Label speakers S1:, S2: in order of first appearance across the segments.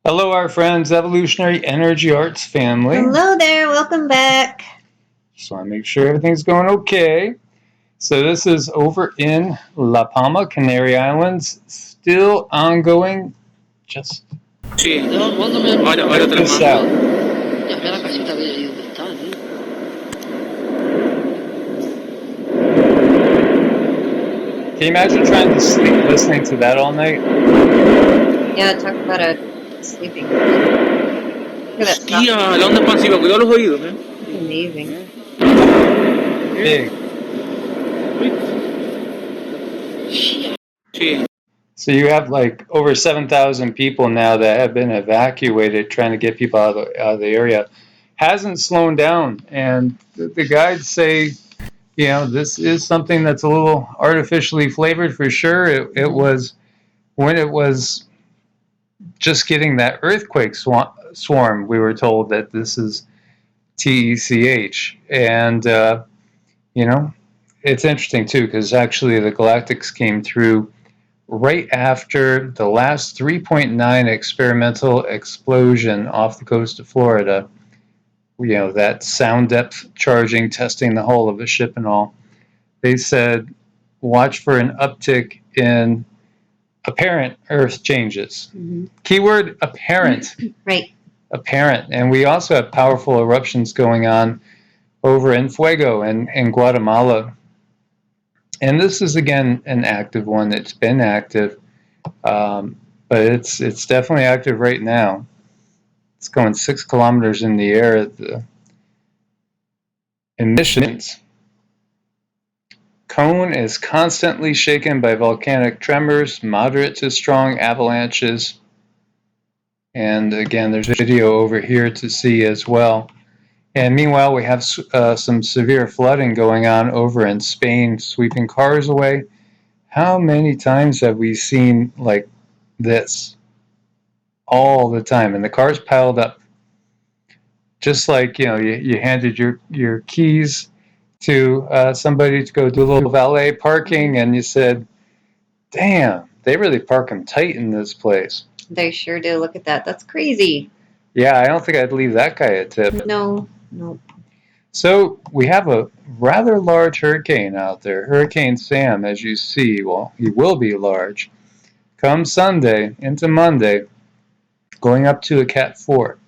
S1: Hello, our friends, Evolutionary Energy Arts family.
S2: Hello there, welcome back.
S1: Just want to make sure everything's going okay. So this is over in La Palma, Canary Islands, still ongoing. Just
S3: Sì, ora te la
S1: this
S3: mando.
S1: out.
S3: Me la casita bella di dove sta, sì.
S1: Can you imagine trying to sleep listening to that all night?
S2: Yeah, talk about a sleeping. Look at that.
S3: Hostia, la onda expansiva, cuidado los oídos, ¿eh?
S2: It's amazing.
S1: Big.
S3: Sí.
S1: So you have like over 7,000 people now that have been evacuated, trying to get people out of the area. Hasn't slowed down, and the guides say, you know, this is something that's a little artificially flavored for sure. It was when it was just getting that earthquake swarm, we were told that this is TECH. And, you know, it's interesting too, because actually the galactics came through right after the last 3.9 experimental explosion off the coast of Florida. You know, that sound depth charging, testing the hull of a ship and all. They said, watch for an uptick in apparent Earth changes.
S2: Mm-hmm.
S1: Keyword apparent.
S2: Right.
S1: Apparent. And we also have powerful eruptions going on over in Fuego and in Guatemala. And this is, again, an active one. It's been active, but it's definitely active right now. It's going 6 kilometers in the air at the emissions. Cone is constantly shaken by volcanic tremors, moderate to strong avalanches. And again, there's a video over here to see as well. And meanwhile, we have some severe flooding going on over in Spain, sweeping cars away. How many times have we seen like this? All the time. And the cars piled up. Just like, you know, you handed your keys to somebody to go do a little valet parking, and you said, damn, they really park them tight in this place.
S2: They sure do. Look at that. That's crazy.
S1: Yeah, I don't think I'd leave that guy a tip.
S2: No.
S1: So we have a rather large hurricane out there. Hurricane Sam, as you see, well, he will be large. Come Sunday into Monday, going up to a Cat 4.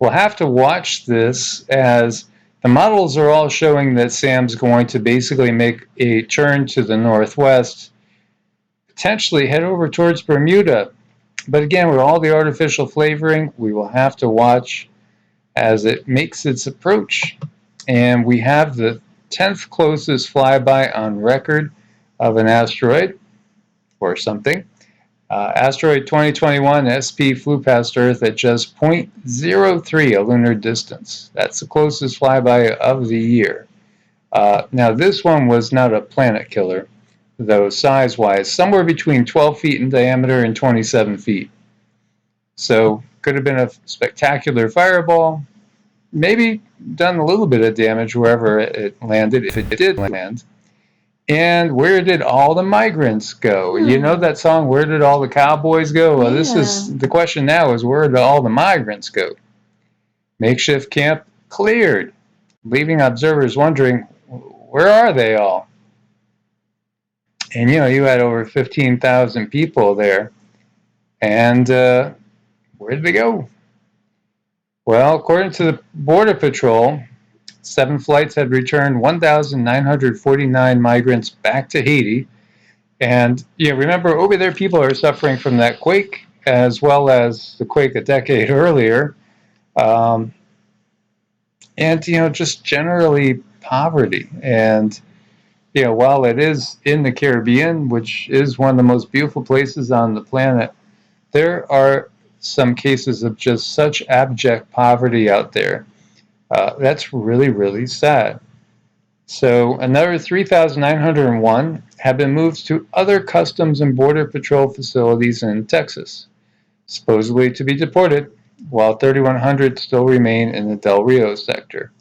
S1: We'll have to watch this as the models are all showing that Sam's going to basically make a turn to the northwest, potentially head over towards Bermuda. But again, with all the artificial flavoring, we will have to watch as it makes its approach. And we have the 10th closest flyby on record of an asteroid or something. Asteroid 2021 SP flew past Earth at just 0.03, a lunar distance. That's the closest flyby of the year. Now, this one was not a planet killer, though size-wise, somewhere between 12 feet in diameter and 27 feet. So, could have been a spectacular fireball, maybe done a little bit of damage wherever it landed, if it did land. And where did all the migrants go? You know that song, Where Did All the Cowboys Go? Well, this is the question now is, where did all the migrants go? Makeshift camp cleared, leaving observers wondering, where are they all? And, you know, you had over 15,000 people there. And where did they go? Well, according to the Border Patrol, 7 flights had returned 1,949 migrants back to Haiti. And you know, remember, over there, people are suffering from that quake, as well as the quake a decade earlier. And, you know, just generally poverty. And, you know, while it is in the Caribbean, which is one of the most beautiful places on the planet, there are some cases of just such abject poverty out there. That's really, really sad. So another 3,901 have been moved to other Customs and Border Patrol facilities in Texas, supposedly to be deported, while 3,100 still remain in the Del Rio sector.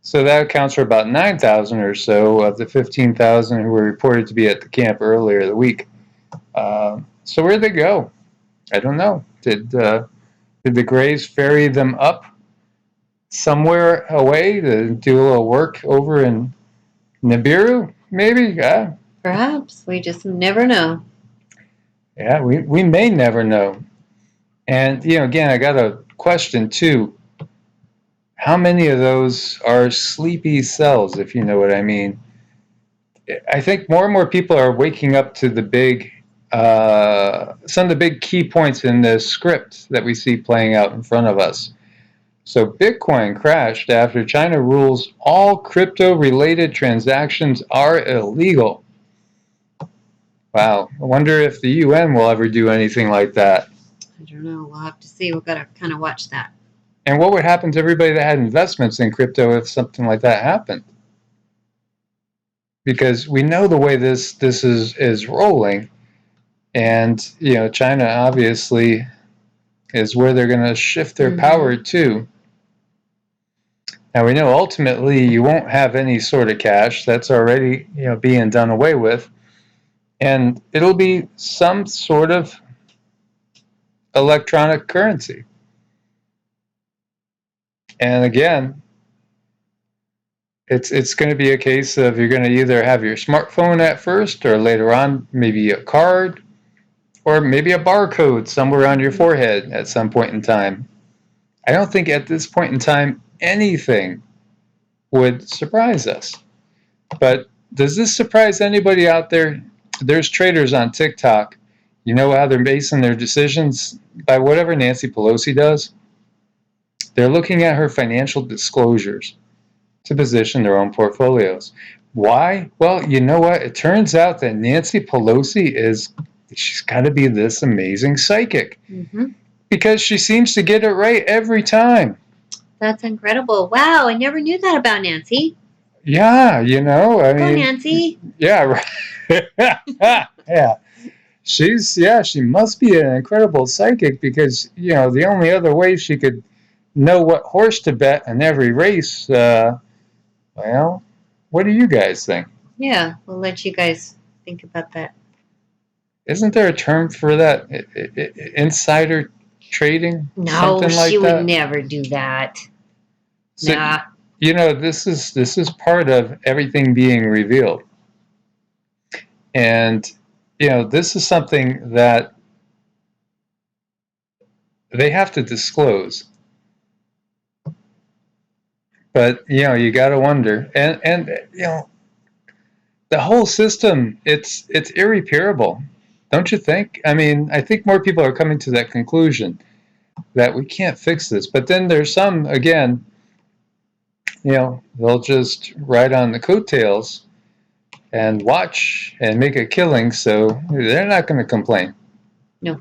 S1: So that accounts for about 9,000 or so of the 15,000 who were reported to be at the camp earlier the week. So where'd they go? I don't know. Did Did the Greys ferry them up somewhere away to do a little work over in Nibiru? Maybe? Yeah.
S2: Perhaps. We just never know.
S1: Yeah, we may never know. And, again, I got a question, too. How many of those are sleepy cells, if you know what I mean? I think more and more people are waking up to the big, some of the big key points in the script that we see playing out in front of us. So Bitcoin crashed after China rules all crypto-related transactions are illegal. Wow, I wonder if the UN will ever do anything like that.
S2: I don't know. We'll have to see. We've got to kind of watch that.
S1: And what would happen to everybody that had investments in crypto if something like that happened? Because we know the way this is rolling, and China obviously is where they're going to shift their power to. Now we know ultimately you won't have any sort of cash. That's already being done away with, and it'll be some sort of electronic currency. And again, it's going to be a case of you're going to either have your smartphone at first, or later on maybe a card, or maybe a barcode somewhere on your forehead at some point in time. I don't think at this point in time anything would surprise us. But does this surprise anybody out there? There's traders on TikTok. You know how they're basing their decisions? By whatever Nancy Pelosi does. They're looking at her financial disclosures to position their own portfolios. Why? Well, you know what? It turns out that Nancy Pelosi she's got to be this amazing psychic. Because she seems to get it right every time.
S2: That's incredible. Wow, I never knew that about Nancy.
S1: Yeah, I mean...
S2: Go, Nancy.
S1: Yeah, right. Yeah. She must be an incredible psychic, because, the only other way she could know what horse to bet in every race, well, what do you guys think?
S2: Yeah, we'll let you guys think about that.
S1: Isn't there a term for that? Insider trading?
S2: No,
S1: something like
S2: she
S1: that?
S2: would never do that.
S1: So,
S2: nah.
S1: This is part of everything being revealed. And, this is something that they have to disclose. But, you got to wonder. And the whole system, it's irreparable. Don't you think? I mean, I think more people are coming to that conclusion that we can't fix this. But then there's some, again, they'll just ride on the coattails and watch and make a killing, so they're not going to complain.
S2: No.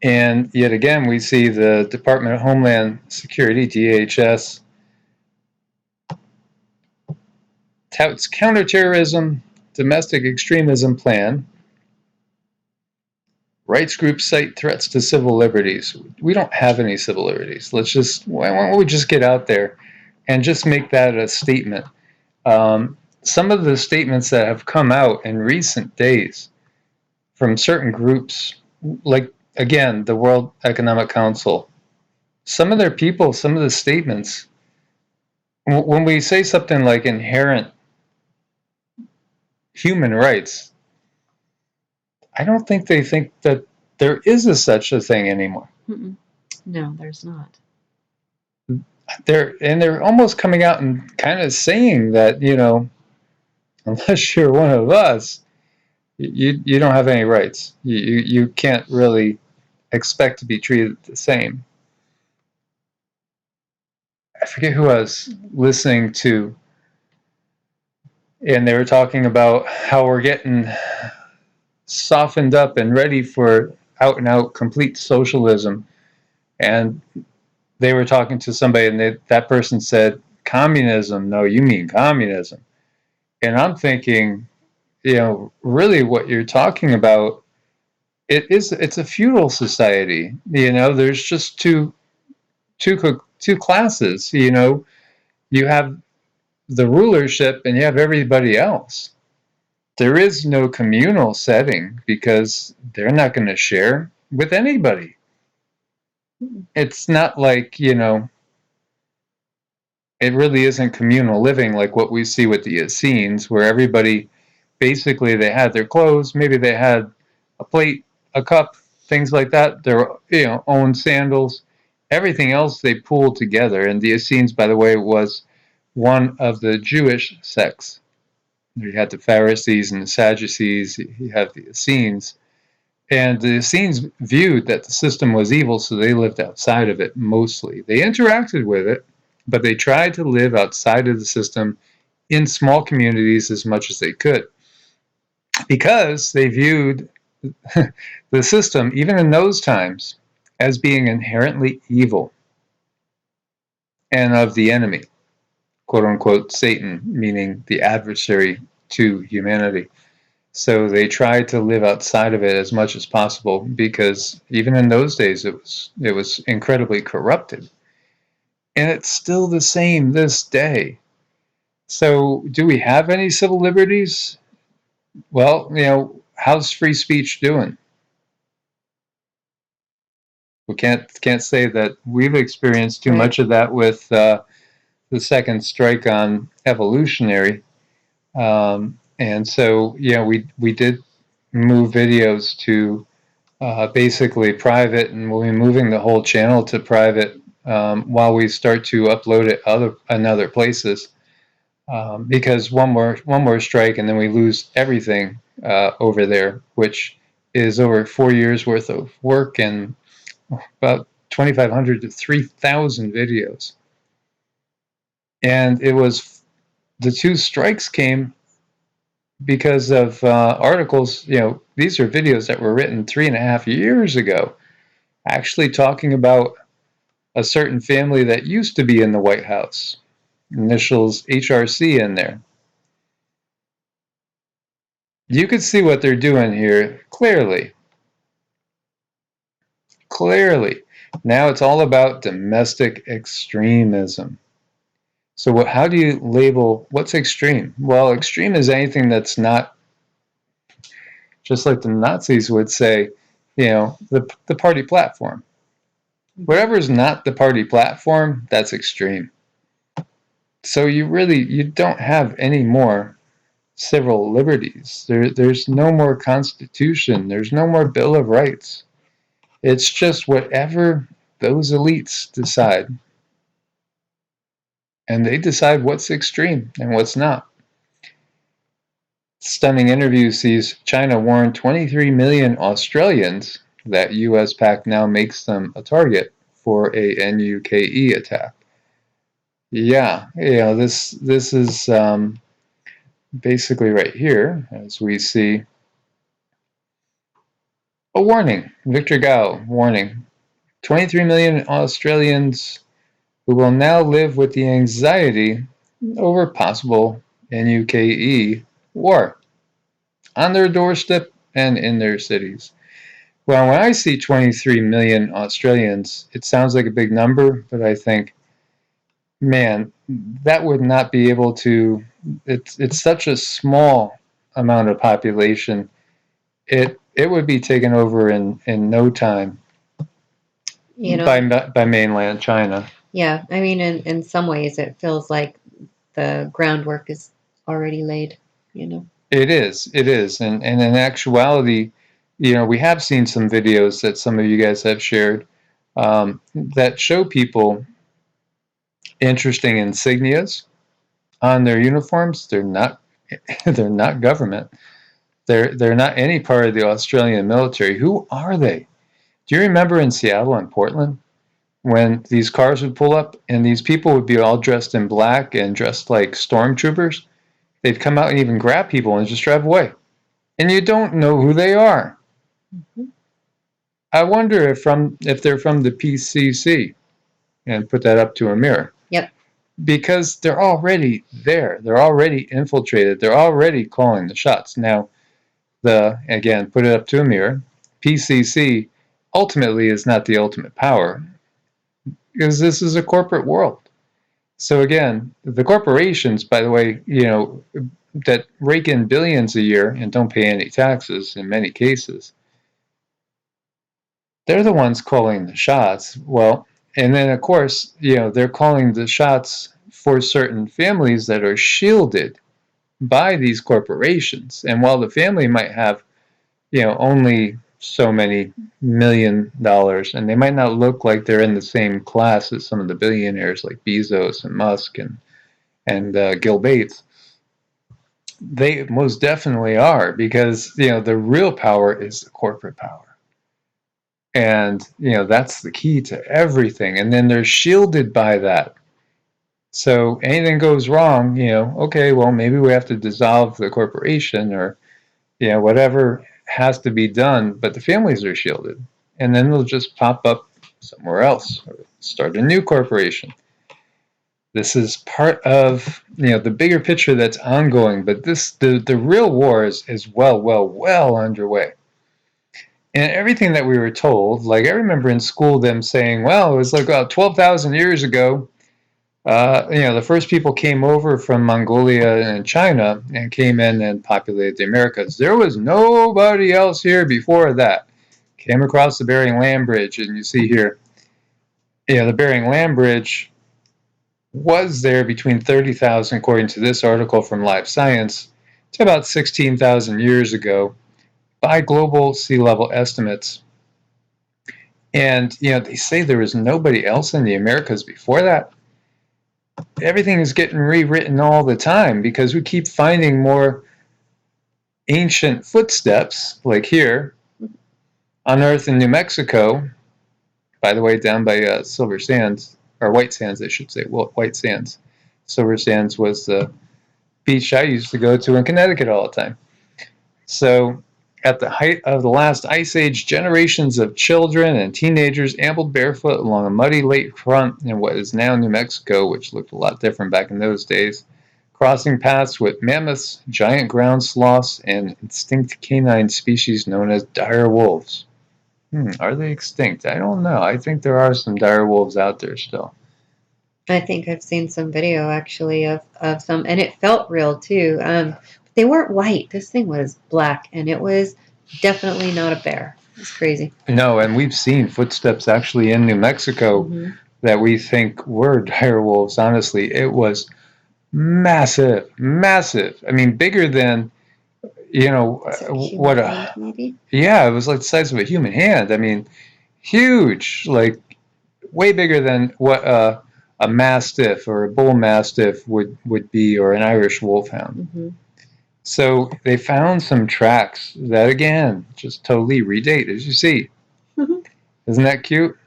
S1: And yet again, we see the Department of Homeland Security, DHS, touts counterterrorism, domestic extremism plan. Rights groups cite threats to civil liberties. We don't have any civil liberties. Why don't we just get out there and just make that a statement? Some of the statements that have come out in recent days from certain groups, like, again, the World Economic Council, some of their people, some of the statements, when we say something like inherent human rights, I don't think they think that there is such a thing anymore.
S2: No, there's not.
S1: They're almost coming out and kind of saying that, unless you're one of us, you don't have any rights. You can't really expect to be treated the same. I forget who I was listening to, and they were talking about how we're getting softened up and ready for out and out complete socialism. And they were talking to somebody, and that person said, communism. No, you mean communism. And I'm thinking, really what you're talking about, it's a feudal society. There's just two classes. You have the rulership and you have everybody else. There is no communal setting because they're not going to share with anybody. it's not like, you know, it really isn't communal living like what we see with the Essenes, where everybody basically they had their clothes, maybe they had a plate, a cup, things like that, their own sandals. Everything else they pooled together. And the Essenes, by the way, was one of the Jewish sects. You had the Pharisees and the Sadducees, you have the Essenes. And the Essenes viewed that the system was evil, so they lived outside of it mostly. They interacted with it, but they tried to live outside of the system in small communities as much as they could because they viewed the system, even in those times, as being inherently evil and of the enemy, quote unquote, Satan, meaning the adversary to humanity. So they tried to live outside of it as much as possible because even in those days it was incredibly corrupted. And it's still the same this day. So do we have any civil liberties? Well, how's free speech doing? We can't say that we've experienced too much of that with the second strike on Evolutionary. And so, we did move videos to basically private, and we'll be moving the whole channel to private while we start to upload it in other places. Because one more strike, and then we lose everything over there, which is over 4 years worth of work and about 2,500 to 3,000 videos. And it was the two strikes came because of articles. These are videos that were written 3.5 years ago, actually talking about a certain family that used to be in the White House, initials HRC in there. You could see what they're doing here clearly. Clearly. Now it's all about domestic extremism. So how do you label what's extreme? Well, extreme is anything that's not, just like the Nazis would say, the party platform. Whatever is not the party platform, that's extreme. So you don't have any more civil liberties. There's no more Constitution. There's no more Bill of Rights. It's just whatever those elites decide. And they decide what's extreme and what's not. Stunning interview sees China warn 23 million Australians that US pact now makes them a target for a NUKE attack. Yeah, this is basically right here, as we see a warning. Victor Gao warning 23 million Australians who will now live with the anxiety over possible NUKE war on their doorstep and in their cities. Well, when I see 23 million Australians, it sounds like a big number, but I think, man, that would not be able to. It's such a small amount of population. It would be taken over in no time by mainland China.
S2: Yeah, I mean, in some ways, it feels like the groundwork is already laid.
S1: It is, and in actuality, we have seen some videos that some of you guys have shared that show people interesting insignias on their uniforms. They're not they're not government. They're not any part of the Australian military. Who are they? Do you remember in Seattle and Portland when these cars would pull up and these people would be all dressed in black and dressed like stormtroopers? They'd come out and even grab people and just drive away. And you don't know who they are. Mm-hmm. I wonder if they're from the PCC, and put that up to a mirror.
S2: Yep.
S1: Because they're already there. They're already infiltrated. They're already calling the shots. Now, again, put it up to a mirror. PCC ultimately is not the ultimate power because this is a corporate world. So again, the corporations, by the way, that rake in billions a year and don't pay any taxes in many cases, they're the ones calling the shots. Well, and then of course, they're calling the shots for certain families that are shielded by these corporations. And while the family might have, only so many $1 million, and they might not look like they're in the same class as some of the billionaires like Bezos and Musk and Gil Bates, they most definitely are, because the real power is the corporate power. And that's the key to everything. And then they're shielded by that. So anything goes wrong, okay, well, maybe we have to dissolve the corporation, or whatever has to be done, but the families are shielded. And then they'll just pop up somewhere else or start a new corporation. This is part of the bigger picture that's ongoing, but the real war is well underway. And everything that we were told, like I remember in school them saying, well, it was like 12,000 years ago, the first people came over from Mongolia and China and came in and populated the Americas. There was nobody else here before that. Came across the Bering Land Bridge, and you see here, the Bering Land Bridge was there between 30,000, according to this article from Live Science, to about 16,000 years ago by global sea level estimates. And, they say there was nobody else in the Americas before that. Everything is getting rewritten all the time because we keep finding more ancient footsteps, like here, unearthed in New Mexico, by the way, down by Silver Sands, or White Sands, I should say, White Sands. Silver Sands was the beach I used to go to in Connecticut all the time. So at the height of the last ice age, generations of children and teenagers ambled barefoot along a muddy lakefront in what is now New Mexico, which looked a lot different back in those days, crossing paths with mammoths, giant ground sloths, and extinct canine species known as dire wolves. Are they extinct? I don't know. I think there are some dire wolves out there still.
S2: I think I've seen some video actually of some, and it felt real too. They weren't white. This thing was black, and it was definitely not a bear. It's crazy.
S1: No, and we've seen footsteps actually in New Mexico that we think were dire wolves. Honestly, it was massive. I mean, bigger than, what a...
S2: Maybe?
S1: Yeah, it was like the size of a human hand. I mean, huge, like way bigger than what a mastiff or a bull mastiff would be, or an Irish wolfhound. So they found some tracks that, again, just totally redate, as you see. Isn't that cute?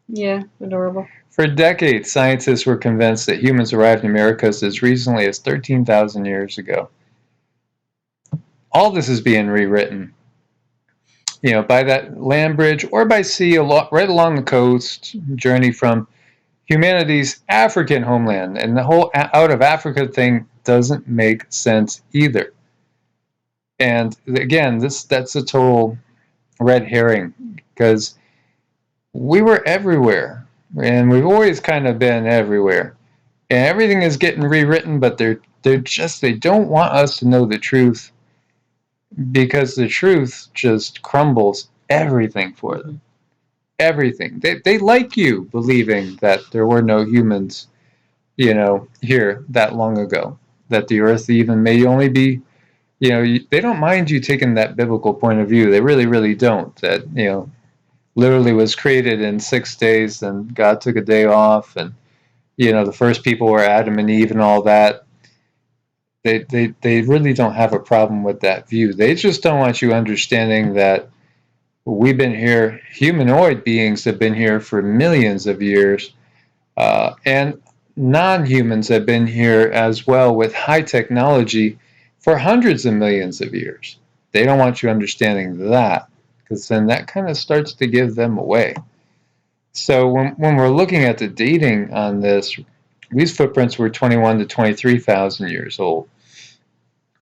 S2: Yeah, adorable.
S1: For decades, scientists were convinced that humans arrived in Americas as recently as 13,000 years ago. All this is being rewritten, by that land bridge or by sea, right along the coast, journey from humanity's African homeland. And the whole out of Africa thing doesn't make sense either. And again, that's a total red herring, because we were everywhere, and we've always kind of been everywhere, and everything is getting rewritten, but they don't want us to know the truth, because the truth just crumbles everything for them. Everything. They like you believing that there were no humans, here that long ago, that the earth even may only be, they don't mind you taking that biblical point of view. They really, really don't. That, literally was created in 6 days, and God took a day off, and, the first people were Adam and Eve and all that. They really don't have a problem with that view. They just don't want you understanding that we've been here, humanoid beings have been here for millions of years, and non-humans have been here as well with high technology for hundreds of millions of years. They don't want you understanding that, because then that kind of starts to give them away. So when we're looking at the dating on this, these footprints were 21 to 23,000 years old.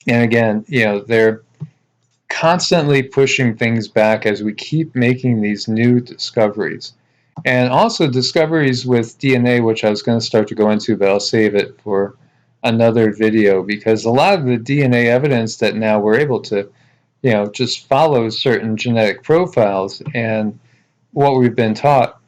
S1: And again, they're constantly pushing things back as we keep making these new discoveries. And also discoveries with DNA, which I was going to start to go into, but I'll save it for another video, because a lot of the DNA evidence that now we're able to, just follow certain genetic profiles, and what we've been taught,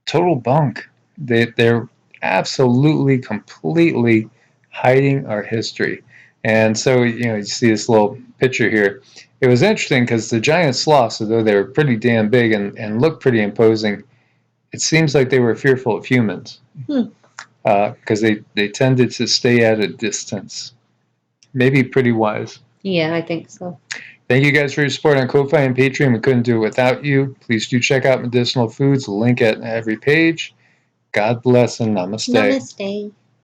S1: total bunk. They're absolutely, completely hiding our history. And so, you see this little picture here. It was interesting because the giant sloths, although they were pretty damn big and looked pretty imposing, it seems like they were fearful of humans because they tended to stay at a distance. Maybe pretty wise.
S2: Yeah, I think so.
S1: Thank you guys for your support on Ko-Fi and Patreon. We couldn't do it without you. Please do check out Medicinal Foods. Link at every page. God bless and namaste.
S2: Namaste.